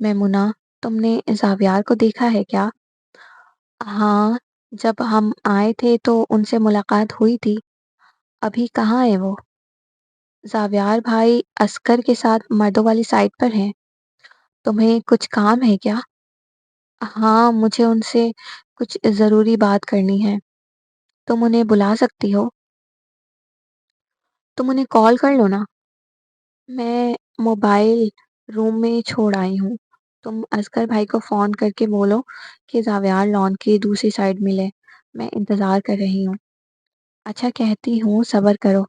میمونہ، تم نے زاویار کو دیکھا ہے کیا؟ ہاں، جب ہم آئے تھے تو ان سے ملاقات ہوئی تھی۔ ابھی کہاں ہے وہ؟ زاویار بھائی عسکر کے ساتھ مردوں والی سائڈ پر ہیں۔ تمہیں کچھ کام ہے کیا؟ ہاں، مجھے ان سے کچھ ضروری بات کرنی ہے۔ تم انہیں بلا سکتی ہو؟ تم انہیں کال کر لو نا۔ میں موبائل روم میں چھوڑ آئی ہوں۔ تم اصغر بھائی کو فون کر کے بولو کہ زاویار لان کی دوسری سائڈ ملے۔ میں انتظار کر رہی ہوں۔ اچھا کہتی ہوں، صبر کرو۔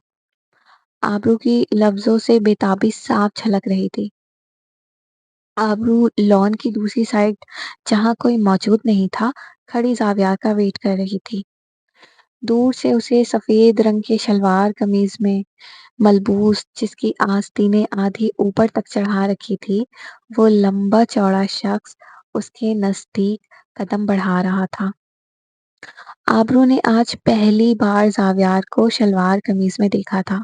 آبرو کی لفظوں سے بےتابی صاف جھلک رہی تھی۔ آبرو لان کی دوسری سائڈ جہاں کوئی موجود نہیں تھا کھڑی زاویار کا ویٹ کر رہی تھی۔ دور سے اسے سفید رنگ کے شلوار قمیض میں ملبوس، جس کی آستینیں آدھی اوپر تک چڑھا رکھی تھی، وہ لمبا چوڑا شخص اس کے نزدیک قدم بڑھا رہا تھا۔ آبرو نے آج پہلی بار زاویار کو شلوار قمیض میں دیکھا تھا،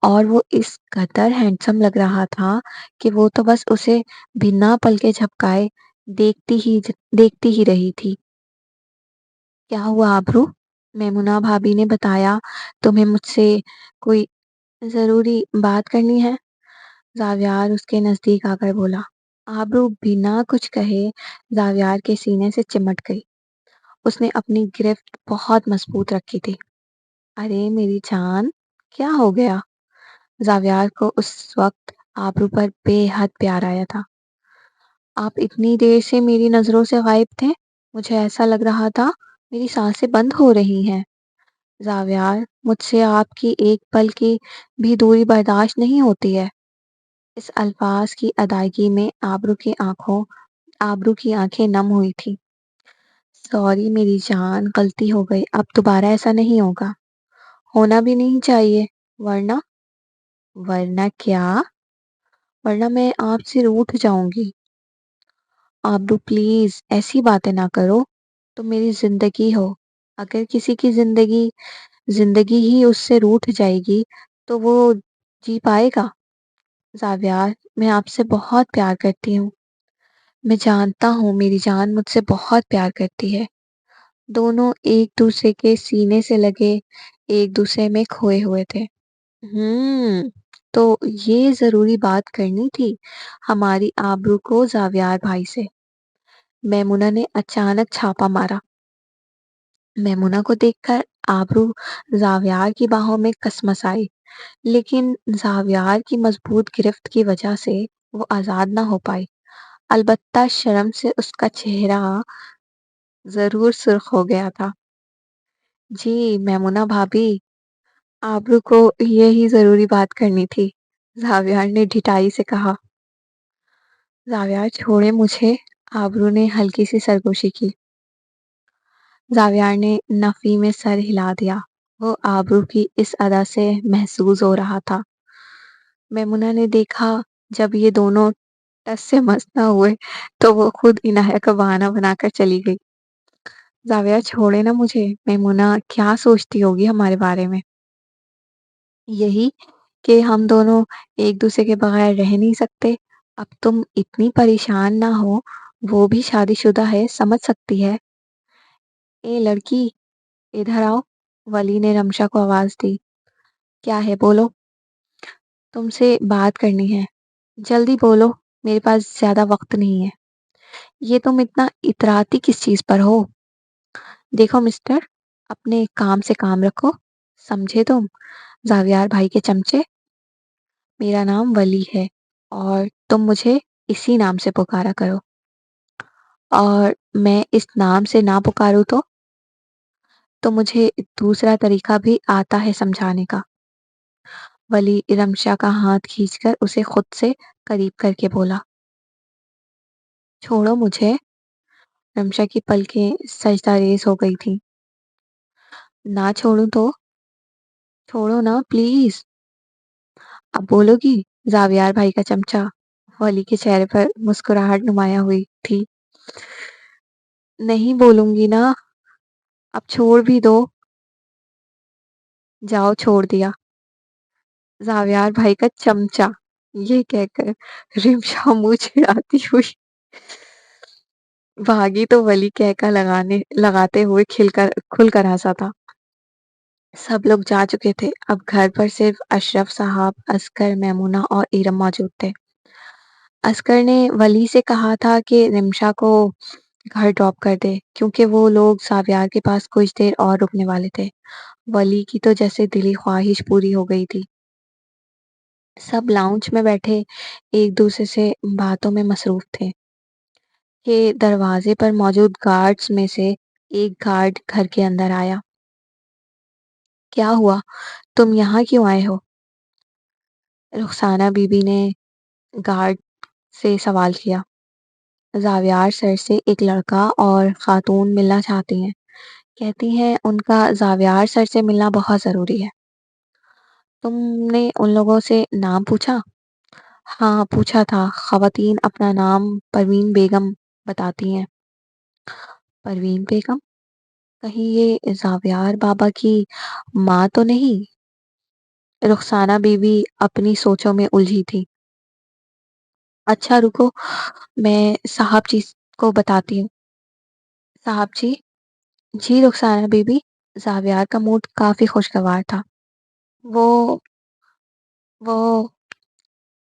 اور وہ اس قدر ہینڈسم لگ رہا تھا کہ وہ تو بس اسے بنا پلکے جھپکائے دیکھتی ہی رہی تھی۔ کیا ہوا آبرو؟ میمونہ بھابی نے بتایا تمہیں مجھ سے کوئی ضروری بات کرنی ہے۔ زاویار اس کے نزدیک آ کر بولا۔ آبرو بنا کچھ کہے زاویار کے سینے سے چمٹ گئی۔ اس نے اپنی گرفت بہت مضبوط رکھی تھی۔ ارے میری جان، کیا ہو گیا؟ زاویار کو اس وقت آبرو پر بے حد پیار آیا تھا۔ آپ اتنی دیر سے میری نظروں سے غائب تھے، مجھے ایسا لگ رہا تھا میری سانسیں بند ہو رہی ہیں۔ زاویار، مجھ سے آپ کی ایک پل کی بھی دوری برداشت نہیں ہوتی ہے۔ اس الفاظ کی ادائیگی میں آبرو کی آنکھیں نم ہوئی تھی۔ سوری میری جان، غلطی ہو گئی، اب دوبارہ ایسا نہیں ہوگا۔ ہونا بھی نہیں چاہیے، ورنہ ورنہ کیا؟ ورنہ میں آپ سے روٹھ جاؤں گی۔ آبرو پلیز ایسی باتیں نہ کرو، تم میری زندگی ہو۔ اگر کسی کی زندگی ہی اس سے روٹھ جائے گی تو وہ جی پائے گا؟ زاویار، میں آپ سے بہت پیار کرتی ہوں۔ میں جانتا ہوں میری جان مجھ سے بہت پیار کرتی ہے۔ دونوں ایک دوسرے کے سینے سے لگے ایک دوسرے میں کھوئے ہوئے تھے۔ تو یہ ضروری بات کرنی تھی ہماری آبرو کو زاویار بھائی سے۔ میمونہ نے اچانک چھاپا مارا۔ میمونہ کو دیکھ کر آبرو زاویار کی باہوں میں کسمس آئی، لیکن زاویار کی مضبوط گرفت کی وجہ سے وہ آزاد نہ ہو پائی۔ البتہ شرم سے اس کا چہرہ ضرور سرخ ہو گیا تھا۔ جی میمونہ بھابی، آبرو کو یہی ضروری بات کرنی تھی، زاویار نے ڈھٹائی سے کہا۔ زاویار چھوڑے مجھے، آبرو نے ہلکی سی سرگوشی کی۔ زاویار نے نفی میں سر ہلا دیا۔ وہ آبرو کی اس ادا سے محظوظ ہو رہا تھا۔ میمونہ نے دیکھا جب یہ دونوں ٹس سے مس نہ ہوئے تو وہ خود عنایہ کا بہانہ بنا کر چلی گئی۔ زاویار چھوڑے نا مجھے، میمونہ کیا سوچتی ہوگی ہمارے بارے میں؟ یہی کہ ہم دونوں ایک دوسرے کے بغیر رہ نہیں سکتے۔ اب تم اتنی پریشان نہ ہو، وہ بھی شادی شدہ ہے، سمجھ سکتی ہے۔ اے لڑکی، ادھر آؤ، ولی نے رمشا کو آواز دی۔ کیا ہے بولو؟ تم سے بات کرنی ہے، جلدی بولو، میرے پاس زیادہ وقت نہیں ہے۔ یہ تم اتنا اتراتی کس چیز پر ہو؟ دیکھو مسٹر، اپنے کام سے کام رکھو، سمجھے تم؟ زاویار بھائی کے چمچے، میرا نام ولی ہے اور تم مجھے اسی نام سے پکارا کرو۔ اور میں اس نام سے نہ پکاروں تو مجھے دوسرا طریقہ بھی آتا ہے سمجھانے کا۔ ولی رمشا کا ہاتھ کھینچ کر اسے خود سے قریب کر کے بولا۔ چھوڑو مجھے۔ رمشا کی پلکیں سجدہ ریز ہو گئی تھیں۔ نہ چھوڑوں تو؟ چھوڑو نا پلیز۔ اب بولو گی؟ زاویار بھائی کا چمچا، ولی کے چہرے پر مسکراہٹ نمایاں ہوئی تھی۔ نہیں بولوں گی نا، اب چھوڑ بھی دو۔ جاؤ، چھوڑ دیا۔ زاویار بھائی کا چمچا یہ کہہ کر رمشا منہ چھڑاتی ہوئی بھاگی تو ولی کہکا لگاتے ہوئے کھل کر ہنسا تھا۔ سب لوگ جا چکے تھے، اب گھر پر صرف اشرف صاحب، اصغر، میمونہ اور ارم موجود تھے۔ اصغر نے ولی سے کہا تھا کہ رمشا کو گھر ڈراپ کر دے، کیونکہ وہ لوگ زاویار کے پاس کچھ دیر اور رکنے والے تھے۔ ولی کی تو جیسے دلی خواہش پوری ہو گئی تھی۔ سب لاؤنج میں بیٹھے ایک دوسرے سے باتوں میں مصروف تھے کہ دروازے پر موجود گارڈز میں سے ایک گارڈ گھر کے اندر آیا۔ کیا ہوا؟ تم یہاں کیوں آئے ہو؟ رخسانہ بی بی نے گارڈ سے سوال کیا۔ زاویار سر سے ایک لڑکا اور خاتون ملنا چاہتی ہیں، کہتی ہیں ان کا زاویار سر سے ملنا بہت ضروری ہے۔ تم نے ان لوگوں سے نام پوچھا؟ ہاں پوچھا تھا، خواتین اپنا نام پروین بیگم بتاتی ہیں۔ پروین بیگم؟ کہیں یہ زاویار بابا کی ماں تو نہیں؟ رخسانہ بی بی اپنی سوچوں میں الجھی تھی۔ اچھا رکو، میں صاحب جی کو بتاتی ہوں۔ صاحب جی؟ جی رخسانہ بی بی۔ زاویار کا موڈ کافی خوشگوار تھا۔ وہ وہ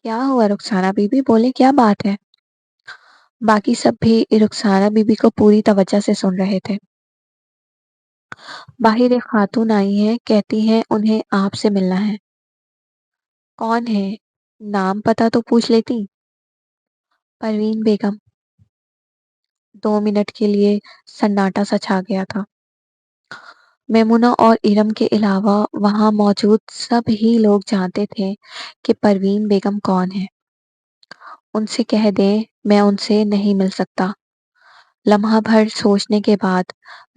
کیا ہوا رخسانہ بی بی؟ بولے کیا بات ہے؟ باقی سب بھی رخسانہ بی بی کو پوری توجہ سے سن رہے تھے۔ باہر ایک خاتون آئی ہیں، کہتی ہیں انہیں آپ سے ملنا ہے۔ کون ہے؟ نام پتہ تو پوچھ لیتی۔ پروین بیگم۔ 2 منٹ کے لیے سناٹا سا چھا گیا تھا۔ میمونہ اور ارم کے علاوہ وہاں موجود سب ہی لوگ جانتے تھے کہ پروین بیگم کون ہے۔ ان سے کہہ دیں میں ان سے نہیں مل سکتا۔ لمحہ بھر سوچنے کے بعد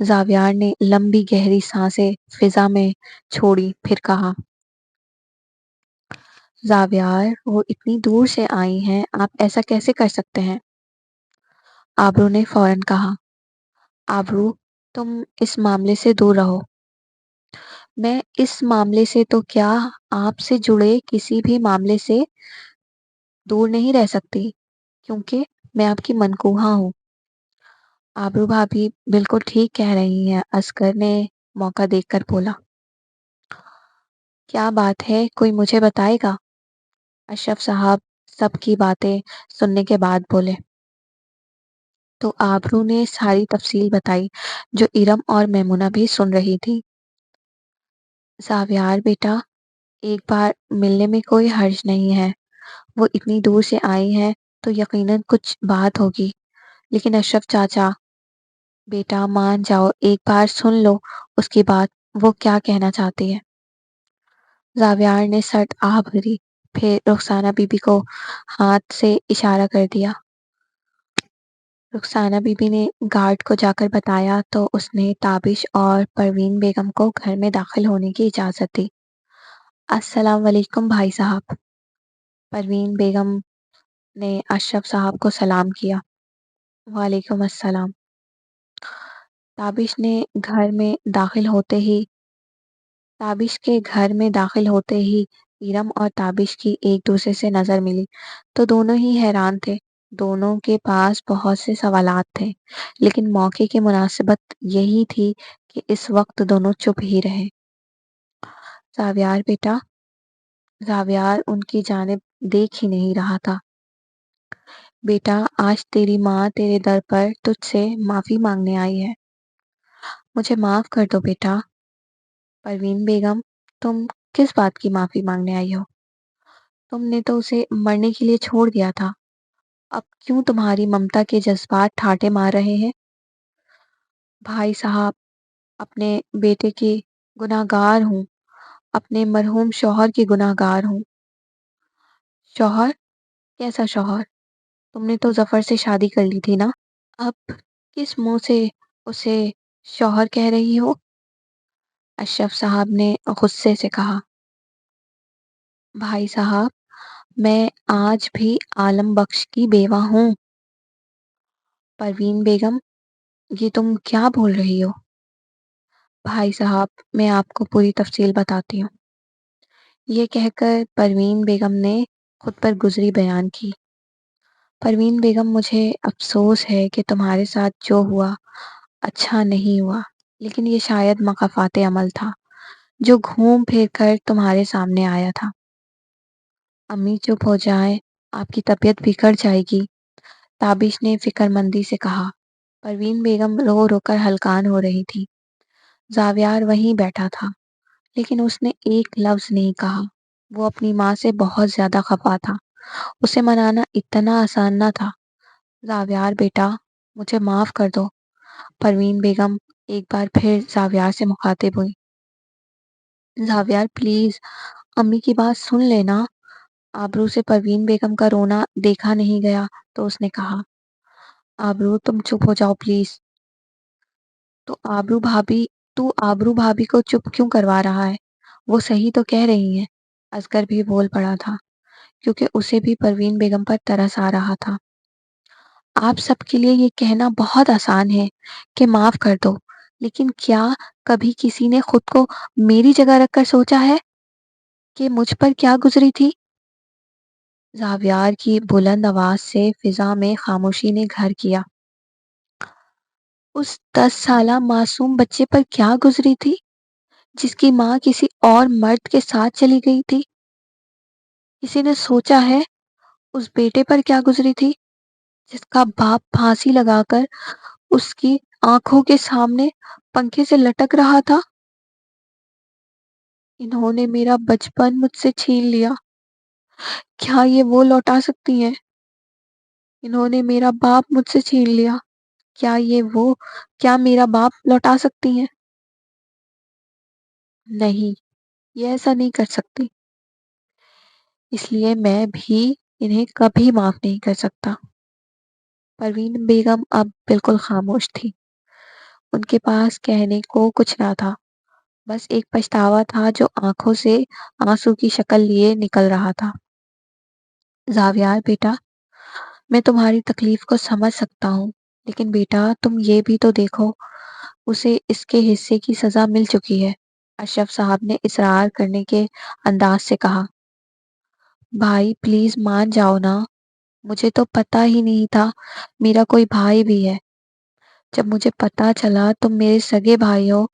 زاویار نے لمبی گہری سانسیں فضا میں چھوڑی، پھر کہا۔ زاویار، وہ اتنی دور سے آئی ہیں، آپ ایسا کیسے کر سکتے ہیں؟ آبرو نے فوراً کہا۔ آبرو، تم اس معاملے سے دور رہو۔ میں اس معاملے سے تو کیا، آپ سے جڑے کسی بھی معاملے سے دور نہیں رہ سکتی، کیونکہ میں آپ کی منکوہا ہوں۔ آبرو بھابھی بالکل ٹھیک کہہ رہی ہیں، اصغر نے موقع دیکھ کر بولا۔ کیا بات ہے، کوئی مجھے بتائے گا؟ اشرف صاحب سب کی باتیں سننے کے بعد بولے۔ تو آبرو نے ساری تفصیل بتائی، جو ارم اور میمونہ بھی سن رہی تھی۔ زاویار بیٹا، ایک بار ملنے میں کوئی حرج نہیں ہے۔ وہ اتنی دور سے آئی ہے تو یقیناً کچھ بات ہوگی، لیکن اشرف چاچا، بیٹا مان جاؤ، ایک بار سن لو اس کی بات، وہ کیا کہنا چاہتی ہے۔ زاویار نے سرد آہ بھری، پھر رخسانہ بی بی کو ہاتھ سے اشارہ کر دیا۔ رخسانہ بی بی نے گارڈ کو جا کر بتایا تو اس نے تابش اور پروین بیگم کو گھر میں داخل ہونے کی اجازت دی۔ السلام علیکم بھائی صاحب۔ پروین بیگم نے اشرف صاحب کو سلام کیا۔ وعلیکم السلام۔ تابش کے گھر میں داخل ہوتے ہی ارم اور تابش کی ایک دوسرے سے نظر ملی تو دونوں ہی حیران تھے۔ دونوں کے پاس بہت سے سوالات تھے، لیکن موقع کی مناسبت یہی تھی کہ اس وقت دونوں چپ ہی رہے۔ زاویار بیٹا، زاویار ان کی جانب دیکھ ہی نہیں رہا تھا۔ بیٹا، آج تیری ماں تیرے در پر تجھ سے معافی مانگنے آئی ہے۔ مجھے معاف کر دو بیٹا۔ پروین بیگم، تم کس بات کی معافی مانگنے آئی ہو؟ تم نے تو اسے مرنے کے لیے چھوڑ دیا تھا، اب کیوں تمہاری ممتا کے جذبات ٹھاٹھے مار رہے ہیں؟ بھائی صاحب، اپنے بیٹے کی گناہگار ہوں، اپنے مرحوم شوہر کی گناہگار ہوں۔ شوہر؟ کیسا شوہر؟ تم نے تو ظفر سے شادی کر لی تھی نا، اب کس منہ سے اسے شوہر کہہ رہی ہو؟ اشرف صاحب نے غصے سے کہا۔ بھائی صاحب، میں آج بھی عالم بخش کی بیوہ ہوں۔ پروین بیگم، یہ تم کیا بول رہی ہو؟ بھائی صاحب، میں آپ کو پوری تفصیل بتاتی ہوں۔ یہ کہہ کر پروین بیگم نے خود پر گزری بیان کی۔ پروین بیگم، مجھے افسوس ہے کہ تمہارے ساتھ جو ہوا اچھا نہیں ہوا، لیکن یہ شاید مکافات عمل تھا جو گھوم پھر کر تمہارے سامنے آیا تھا۔ امی چپ ہو جائیں، آپ کی طبیعت بگڑ جائے گی، تابش نے فکر مندی سے کہا۔ پروین بیگم رو رو کر ہلکان ہو رہی تھی۔ زاویار وہیں بیٹھا تھا، لیکن اس نے ایک لفظ نہیں کہا۔ وہ اپنی ماں سے بہت زیادہ خفا تھا۔ اسے منانا اتنا آسان نہ تھا۔ زاویار بیٹا، مجھے معاف کر دو۔ پروین بیگم ایک بار پھر زاویار سے مخاطب ہوئی۔ زاویار پلیز، امی کی بات سن لینا۔ آبرو سے پروین بیگم کا رونا دیکھا نہیں گیا تو اس نے کہا، آبرو تم چپ ہو جاؤ پلیز۔ تو آبرو بھابی کو چپ کیوں کروا رہا ہے؟ وہ صحیح تو کہہ رہی ہیں۔ اصغر بھی بول پڑا تھا، کیونکہ اسے بھی پروین بیگم پر ترس آ رہا تھا۔ آپ سب کے لیے یہ کہنا بہت آسان ہے کہ معاف کر دو، لیکن کیا کبھی کسی نے خود کو میری جگہ رکھ کر سوچا ہے کہ مجھ پر کیا گزری تھی؟ زاویار کی بلند آواز سے فضا میں خاموشی نے گھر کیا۔ اس 10 سالہ معصوم بچے پر کیا گزری تھی جس کی ماں کسی اور مرد کے ساتھ چلی گئی تھی؟ کسی نے سوچا ہے اس بیٹے پر کیا گزری تھی جس کا باپ پھانسی لگا کر اس کی آنکھوں کے سامنے پنکھے سے لٹک رہا تھا؟ انہوں نے میرا بچپن مجھ سے چھین لیا، کیا یہ وہ لوٹا سکتی ہیں؟ انہوں نے میرا باپ مجھ سے چھین لیا، کیا میرا باپ لوٹا سکتی ہیں؟ نہیں، یہ ایسا نہیں کر سکتی، اس لیے میں بھی انہیں کبھی معاف نہیں کر سکتا۔ پروین بیگم اب بالکل خاموش تھی۔ ان کے پاس کہنے کو کچھ نہ تھا، بس ایک پچھتاوا تھا جو آنکھوں سے آنسو کی شکل لیے نکل رہا تھا۔ زاویار بیٹا، میں تمہاری تکلیف کو سمجھ سکتا ہوں، لیکن بیٹا تم یہ بھی تو دیکھو، اسے اس کے حصے کی سزا مل چکی ہے، اشرف صاحب نے اصرار کرنے کے انداز سے کہا۔ بھائی پلیز مان جاؤ نا، مجھے تو پتا ہی نہیں تھا میرا کوئی بھائی بھی ہے۔ جب مجھے پتا چلا تم میرے سگے بھائی ہو،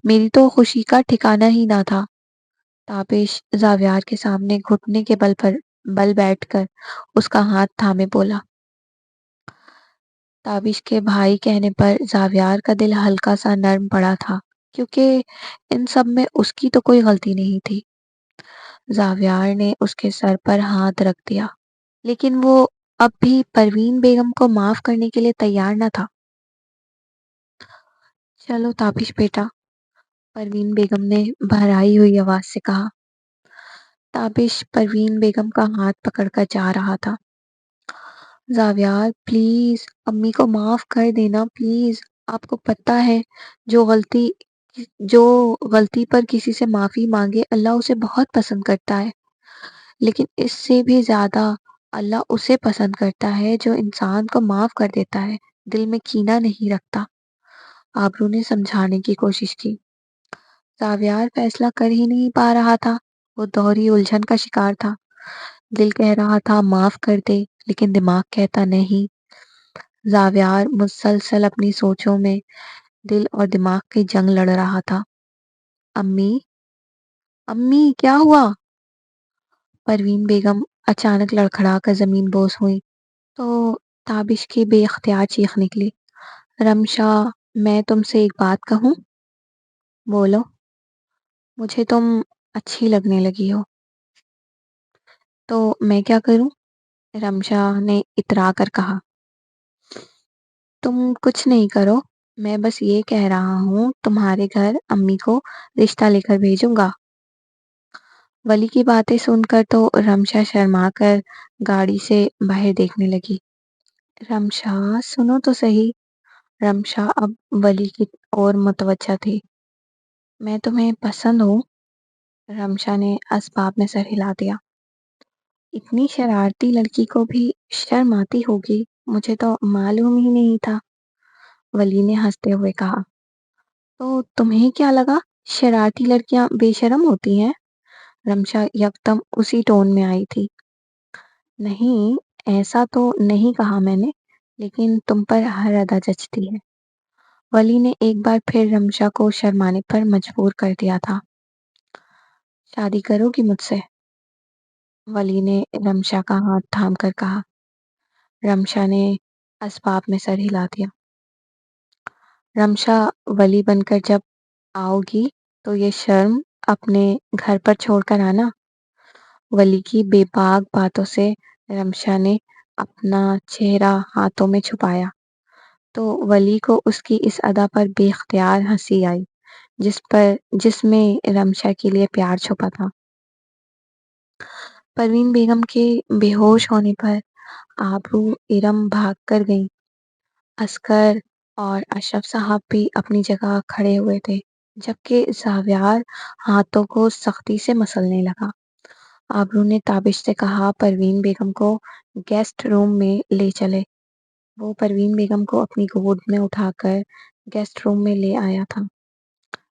میری تو خوشی کا ٹھکانہ ہی نہ تھا۔ تابش زاویار کے سامنے گھٹنے کے بل بیٹھ کر اس کا ہاتھ تھامے بولا۔ تابش کے بھائی کہنے پر زاویار کا دل ہلکا سا نرم پڑا تھا، کیونکہ ان سب میں اس کی تو کوئی غلطی نہیں تھی۔ زاویار نے اس کے سر پر ہاتھ رکھ دیا، لیکن وہ اب بھی پروین بیگم کو معاف کرنے کے لیے تیار نہ تھا۔ چلو تابش بیٹا، پروین بیگم نے بھرائی ہوئی آواز سے کہا۔ تابش پروین بیگم کا ہاتھ پکڑ کر جا رہا تھا۔ زاویار پلیز امی کو معاف کر دینا پلیز، آپ کو پتا ہے جو غلطی پر کسی سے معافی مانگے اللہ اسے بہت پسند کرتا ہے، لیکن اس سے بھی زیادہ اللہ اسے پسند کرتا ہے جو انسان کو معاف کر دیتا ہے، دل میں کینہ نہیں رکھتا۔ آبرو نے سمجھانے کی کوشش کی۔ زاویار فیصلہ کر ہی نہیں پا رہا تھا، وہ دوہری الجھن کا شکار تھا۔ دل کہہ رہا تھا معاف کر دے، لیکن دماغ کہتا نہیں۔ زاویار مسلسل اپنی سوچوں میں دل اور دماغ کی جنگ لڑ رہا تھا۔ امی، امی کیا ہوا؟ پروین بیگم اچانک لڑکھڑا کر زمین بوس ہوئی تو تابش کی بے اختیار چیخ نکلی۔ رمشا، میں تم سے ایک بات کہوں؟ بولو۔ مجھے تم اچھی لگنے لگی ہو۔ تو میں کیا کروں؟ رمشا نے اترا کر کہا۔ تم کچھ نہیں کرو، میں بس یہ کہہ رہا ہوں تمہارے گھر امی کو رشتہ لے کر بھیجوں گا۔ ولی کی باتیں سن کر تو رمشا شرما کر گاڑی سے باہر دیکھنے لگی۔ رمشا سنو تو صحیح۔ رمشا اب ولی کی اور متوجہ تھی۔ میں تمہیں پسند ہوں؟ رمشا نے اسباب میں سر ہلا دیا۔ اتنی شرارتی لڑکی کو بھی شرم آتی ہوگی، مجھے تو معلوم ہی نہیں تھا، ولی نے ہنستے ہوئے کہا۔ تو تمہیں کیا لگا شرارتی لڑکیاں بے شرم ہوتی ہیں؟ رمشا یکدم اسی ٹون میں آئی تھی۔ نہیں، ایسا تو نہیں کہا میں نے، لیکن تم پر ہر ادا جچتی ہے۔ ولی نے ایک بار پھر رمشا کو شرمانے پر مجبور کر دیا تھا۔ شادی کرو گی مجھ سے؟ ولی نے رمشا کا ہاتھ تھام کر کہا۔ رمشا نے اسباب میں سر ہلا دیا۔ رمشا، ولی بن کر جب آؤ گی تو یہ شرم اپنے گھر پر چھوڑ کر آنا۔ ولی کی بے باک باتوں سے رمشا نے اپنا چہرہ ہاتھوں میں چھپایا تو ولی کو اس کی اس ادا پر بے اختیار ہنسی آئی جس میں رمشا کے لیے پیار چھپا تھا۔ پروین بیگم کے بے ہوش ہونے پر آبرو ارم بھاگ کر گئیں۔ عسکر اور اشرف صاحب بھی اپنی جگہ کھڑے ہوئے تھے، جبکہ زاویار ہاتھوں کو سختی سے مسلنے لگا۔ آبرو نے تابش سے کہا پروین بیگم کو گیسٹ روم میں لے چلے۔ وہ پروین بیگم کو اپنی گود میں اٹھا کر گیسٹ روم میں لے آیا تھا۔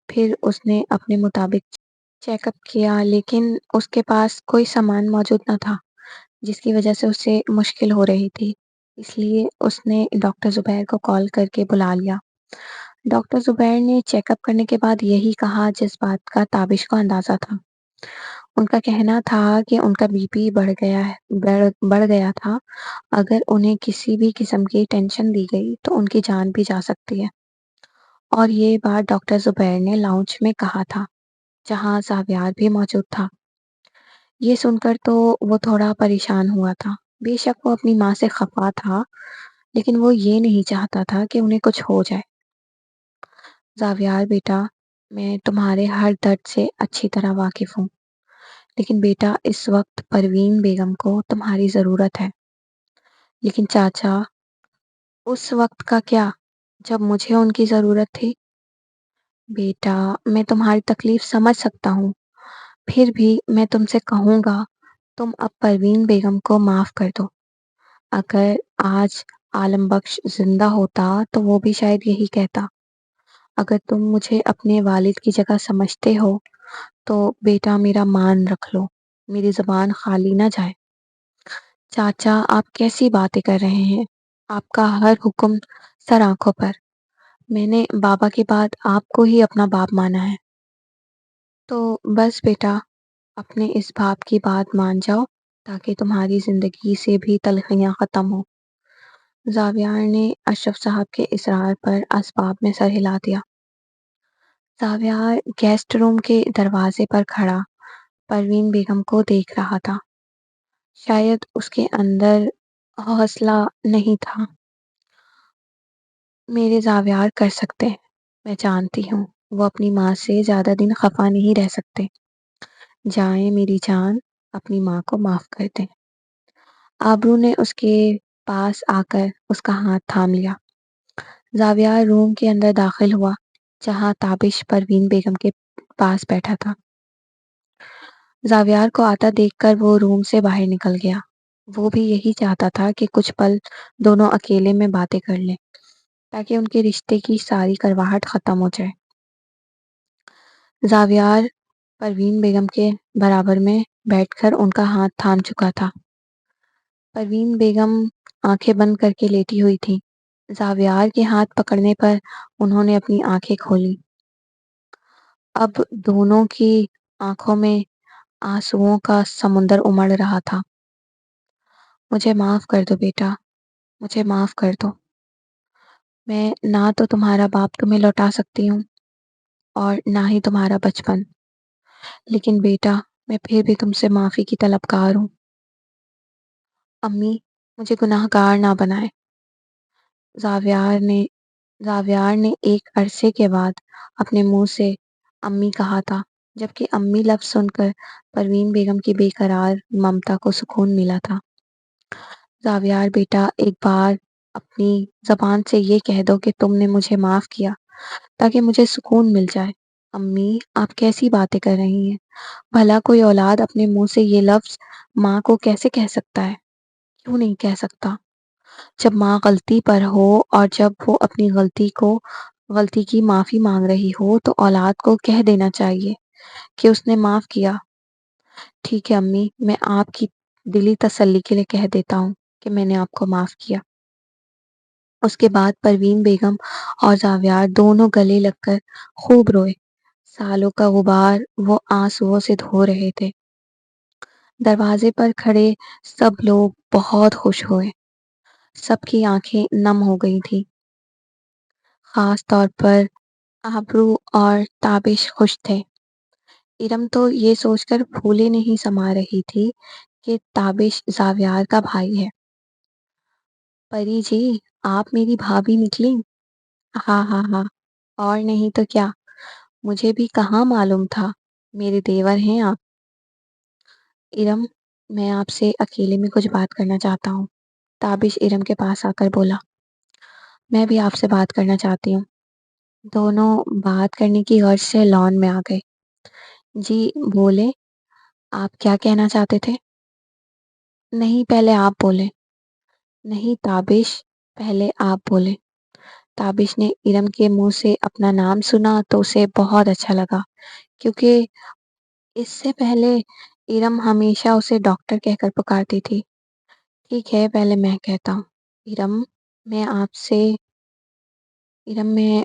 پھر اس نے اپنے مطابق چیک اپ کیا، لیکن اس کے پاس کوئی سامان موجود نہ تھا، جس کی وجہ سے اسے مشکل ہو رہی تھی۔ اس لیے اس نے ڈاکٹر زبیر کو کال کر کے بلا لیا۔ ڈاکٹر زبیر نے چیک اپ کرنے کے بعد یہی کہا جس بات کا تابش کو اندازہ تھا۔ ان کا کہنا تھا کہ ان کا بی پی بڑھ گیا تھا۔ اگر انہیں کسی بھی قسم کی ٹینشن دی گئی تو ان کی جان بھی جا سکتی ہے۔ اور یہ بات ڈاکٹر زبیر نے لاؤنج میں کہا تھا، جہاں زاویار بھی موجود تھا۔ یہ سن کر تو وہ تھوڑا پریشان ہوا تھا۔ بے شک وہ اپنی ماں سے خفا تھا، لیکن وہ یہ نہیں چاہتا تھا کہ انہیں کچھ ہو جائے۔ زاویار بیٹا، میں تمہارے ہر درد سے اچھی طرح واقف ہوں، لیکن بیٹا اس وقت پروین بیگم کو تمہاری ضرورت ہے۔ لیکن چاچا، اس وقت کا کیا جب مجھے ان کی ضرورت تھی؟ بیٹا، میں تمہاری تکلیف سمجھ سکتا ہوں، پھر بھی میں تم سے کہوں گا تم اب پروین بیگم کو معاف کر دو۔ اگر آج عالم بخش زندہ ہوتا تو وہ بھی شاید یہی کہتا۔ اگر تم مجھے اپنے والد کی جگہ سمجھتے ہو تو بیٹا میرا مان رکھ لو، میری زبان خالی نہ جائے۔ چاچا، آپ کیسی باتیں کر رہے ہیں؟ آپ کا ہر حکم سر آنکھوں پر۔ میں نے بابا کے بعد آپ کو ہی اپنا باپ مانا ہے۔ تو بس بیٹا، اپنے اس باپ کی بات مان جاؤ تاکہ تمہاری زندگی سے بھی تلخیاں ختم ہوں۔ زاویار نے اشرف صاحب کے اصرار پر اسباب میں سر ہلا دیا۔ زاویار گیسٹ روم کے دروازے پر کھڑا پروین بیگم کو دیکھ رہا تھا۔ شاید اس کے اندر حوصلہ نہیں تھا۔ میرے زاویار کر سکتے ہیں، میں جانتی ہوں وہ اپنی ماں سے زیادہ دن خفا نہیں رہ سکتے۔ جائیں میری جان، اپنی ماں کو معاف کر دیں۔ آبرو نے اس کے پاس آ کر اس کا ہاتھ تھام لیا۔ زاویار روم کے اندر داخل ہوا، جہاں تابش پروین بیگم کے پاس بیٹھا تھا۔ زاویار کو آتا دیکھ کر وہ روم سے باہر نکل گیا۔ وہ بھی یہی چاہتا تھا کہ کچھ پل دونوں اکیلے میں باتیں کر لیں، تاکہ ان کے رشتے کی ساری کرواہٹ ختم ہو جائے۔ زاویار پروین بیگم کے برابر میں بیٹھ کر ان کا ہاتھ تھام چکا تھا۔ پروین بیگم آنکھیں بند کر کے لیٹی ہوئی تھی۔ زاویار کے ہاتھ پکڑنے پر انہوں نے اپنی آنکھیں کھولیں۔ اب دونوں کی آنکھوں میں آنسوؤں کا سمندر امڑ رہا تھا۔ مجھے معاف کر دو بیٹا، مجھے معاف کر دو۔ میں نہ تو تمہارا باپ تمہیں لوٹا سکتی ہوں اور نہ ہی تمہارا بچپن، لیکن بیٹا میں پھر بھی تم سے معافی کی طلبگار ہوں۔ امی، مجھے گناہ گار نہ بنائے۔ زاویار نے ایک عرصے کے بعد اپنے منہ سے امی کہا تھا، جبکہ امی لفظ سن کر پروین بیگم کی بے قرار ممتا کو سکون ملا تھا۔ زاویار بیٹا، ایک بار اپنی زبان سے یہ کہہ دو کہ تم نے مجھے معاف کیا تاکہ مجھے سکون مل جائے۔ امی، آپ کیسی باتیں کر رہی ہیں؟ بھلا کوئی اولاد اپنے منہ سے یہ لفظ ماں کو کیسے کہہ سکتا ہے؟ کیوں نہیں کہہ سکتا؟ جب ماں غلطی پر ہو اور جب وہ اپنی غلطی کی معافی مانگ رہی ہو تو اولاد کو کہہ دینا چاہیے کہ اس نے معاف کیا۔ ٹھیک ہے امی، دلی تسلی کے لیے کہہ دیتا ہوں کہ میں نے آپ کو معاف کیا۔ اس کے بعد پروین بیگم اور زاویار دونوں گلے لگ کر خوب روئے۔ سالوں کا غبار وہ آنسوؤں سے دھو رہے تھے۔ دروازے پر کھڑے سب لوگ بہت خوش ہوئے۔ سب کی آنکھیں نم ہو گئی تھیں۔ خاص طور پر آبرو اور تابش خوش تھے۔ ارم تو یہ سوچ کر پھولے نہیں سما رہی تھی کہ تابش زاویار کا بھائی ہے۔ پری جی، آپ میری بھابھی نکلی۔ ہاں ہاں ہاں، اور نہیں تو کیا، مجھے بھی کہاں معلوم تھا، میرے دیور ہیں آپ۔ ارم، میں آپ سے اکیلے میں کچھ بات کرنا چاہتا ہوں۔ تابش ارم کے پاس آ کر بولا۔ میں بھی آپ سے بات کرنا چاہتی ہوں۔ دونوں بات کرنے کی غرض سے لان میں آ گئے۔ جی بولے، آپ کیا کہنا چاہتے تھے؟ نہیں، پہلے آپ بولے۔ نہیں تابش، پہلے آپ بولے۔ تابش نے ارم کے منہ سے اپنا نام سنا تو اسے بہت اچھا لگا، کیونکہ اس سے پہلے ارم ہمیشہ اسے ڈاکٹر کہہ کر پکارتی تھی۔ ٹھیک ہے، پہلے میں کہتا ہوں۔ ارم، میں آپ سے ارم میں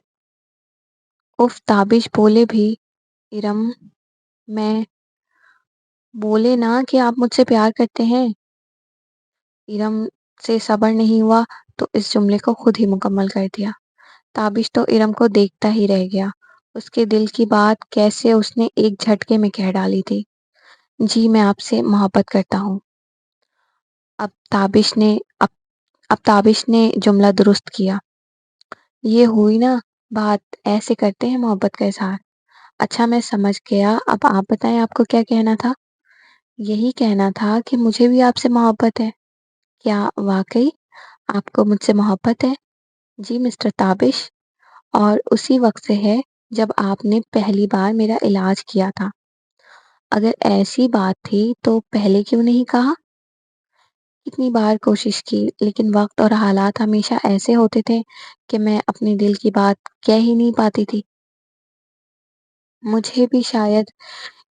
اف تابش بولے بھی۔ ارم، میں بولے نا کہ آپ مجھ سے پیار کرتے ہیں۔ ارم سے صبر نہیں ہوا تو اس جملے کو خود ہی مکمل کر دیا۔ تابش تو ارم کو دیکھتا ہی رہ گیا۔ اس کے دل کی بات کیسے اس نے ایک جھٹکے میں کہہ ڈالی تھی۔ جی میں آپ سے محبت کرتا ہوں۔ اب تابش نے جملہ درست کیا۔ یہ ہوئی نا بات، ایسے کرتے ہیں محبت کا اظہار۔ اچھا میں سمجھ گیا، اب آپ بتائیں آپ کو کیا کہنا تھا؟ یہی کہنا تھا کہ مجھے بھی آپ سے محبت ہے۔ کیا واقعی آپ کو مجھ سے محبت ہے؟ جی مسٹر تابش، اور اسی وقت سے ہے جب آپ نے پہلی بار میرا علاج کیا تھا۔ اگر ایسی بات تھی تو پہلے کیوں نہیں کہا؟ کتنی بار کوشش کی، لیکن وقت اور حالات ہمیشہ ایسے ہوتے تھے کہ میں اپنے دل کی بات کہہ ہی نہیں پاتی تھی۔ مجھے بھی شاید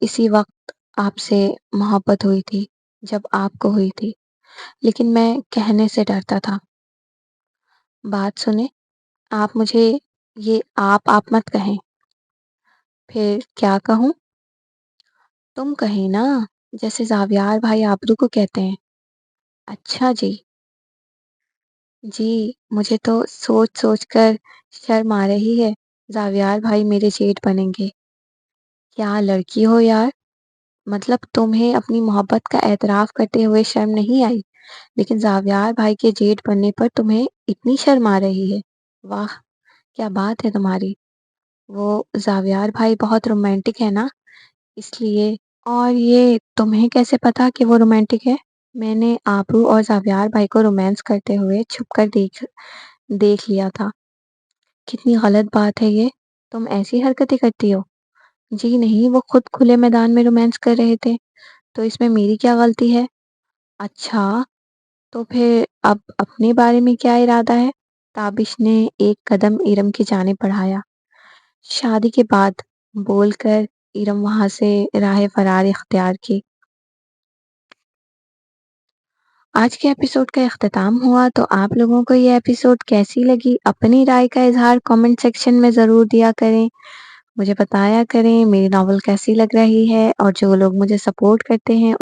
اسی وقت آپ سے محبت ہوئی تھی جب آپ کو ہوئی تھی، لیکن میں کہنے سے ڈرتا تھا۔ بات سنیں، آپ مجھے یہ آپ مت کہیں۔ پھر کیا کہوں؟ تم کہیں نا، جیسے زاویار بھائی آبرو کو کہتے ہیں۔ اچھا جی۔ جی مجھے تو سوچ سوچ کر شرم آ رہی ہے، زاویار بھائی میرے جیٹھ بنیں گے۔ کیا لڑکی ہو یار، مطلب تمہیں اپنی محبت کا اعتراف کرتے ہوئے شرم نہیں آئی، لیکن زاویار بھائی کے جیٹھ بننے پر تمہیں اتنی شرم آ رہی ہے۔ واہ، کیا بات ہے تمہاری۔ وہ زاویار بھائی بہت رومانٹک ہے نا، اس لیے۔ اور یہ تمہیں کیسے پتا کہ وہ رومانٹک ہے؟ میں نے آبرو اور زاویار بھائی کو رومانس کرتے ہوئے چھپ کر دیکھ لیا تھا۔ کتنی غلط بات ہے یہ، تم ایسی حرکتیں کرتی ہو؟ جی نہیں، وہ خود کھلے میدان میں رومانس کر رہے تھے، تو اس میں میری کیا غلطی ہے؟ اچھا، تو پھر اب اپنے بارے میں کیا ارادہ ہے؟ تابش نے ایک قدم ارم کی جانب بڑھایا۔ شادی کے بعد، بول کر ارم وہاں سے راہ فرار اختیار کی۔ آج کے ایپیسوڈ کا اختتام ہوا، تو آپ لوگوں کو یہ ایپیسوڈ کیسی لگی؟ اپنی رائے کا اظہار کامنٹ سیکشن میں ضرور دیا کریں، مجھے بتایا کریں میری ناول کیسی لگ رہی ہے، اور جو لوگ مجھے سپورٹ کرتے ہیں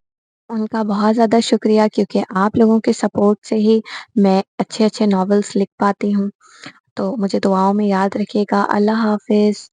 ان کا بہت زیادہ شکریہ، کیونکہ آپ لوگوں کے سپورٹ سے ہی میں اچھے ناولس لکھ پاتی ہوں۔ تو مجھے دعاؤں میں یاد رکھیے گا۔ اللہ حافظ۔